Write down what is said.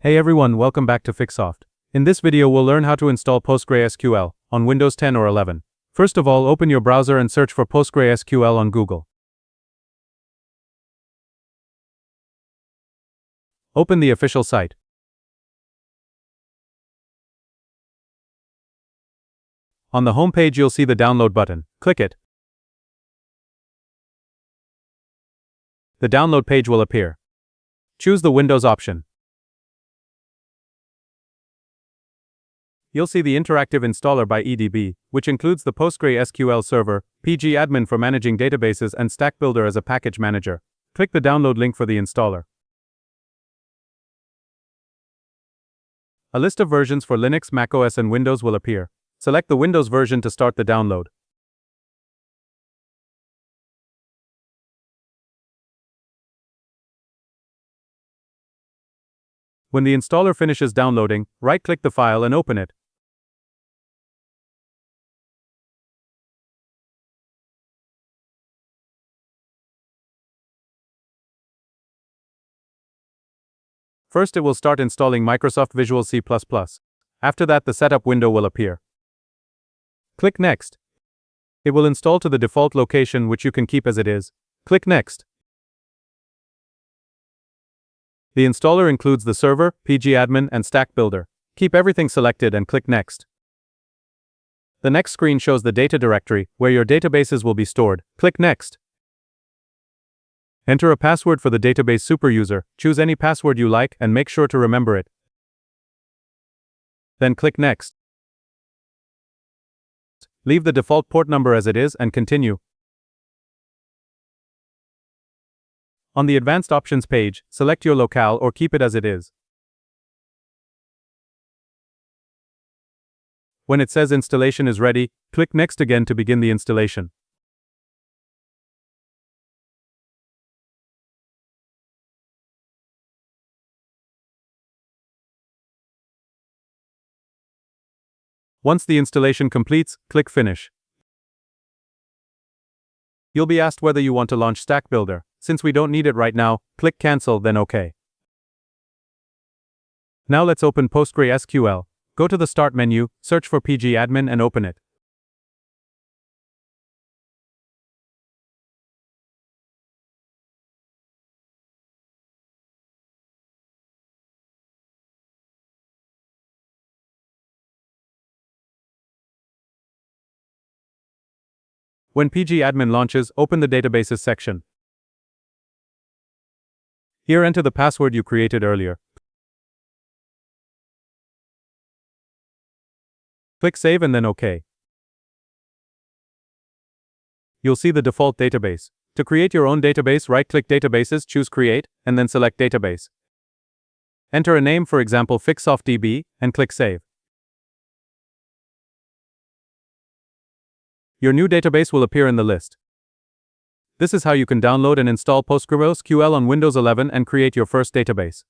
Hey everyone, welcome back to FixSoft. In this video we'll learn how to install PostgreSQL on Windows 10 or 11. First of all, open your browser and search for PostgreSQL on Google. Open the official site. On the home page you'll see the download button. Click it. The download page will appear. Choose the Windows option. You'll see the interactive installer by EDB, which includes the PostgreSQL server, pgAdmin for managing databases, and Stack Builder as a package manager. Click the download link for the installer. A list of versions for Linux, macOS, and Windows will appear. Select the Windows version to start the download. When the installer finishes downloading, right-click the file and open it. First it will start installing Microsoft Visual C++. After that the setup window will appear. Click Next. It will install to the default location, which you can keep as it is. Click Next. The installer includes the server, pgAdmin, and Stack Builder. Keep everything selected and click Next. The next screen shows the data directory, where your databases will be stored. Click Next. Enter a password for the database superuser, choose any password you like and make sure to remember it. Then click Next. Leave the default port number as it is and continue. On the Advanced Options page, select your locale or keep it as it is. When it says installation is ready, click Next again to begin the installation. Once the installation completes, click Finish. You'll be asked whether you want to launch Stack Builder. Since we don't need it right now, click Cancel, then OK. Now let's open PostgreSQL. Go to the Start menu, search for pgAdmin and open it. When pgAdmin launches, open the Databases section. Here enter the password you created earlier. Click Save and then OK. You'll see the default database. To create your own database, right-click Databases, choose Create, and then select Database. Enter a name, for example FixSoft DB, and click Save. Your new database will appear in the list. This is how you can download and install PostgreSQL on Windows 11 and create your first database.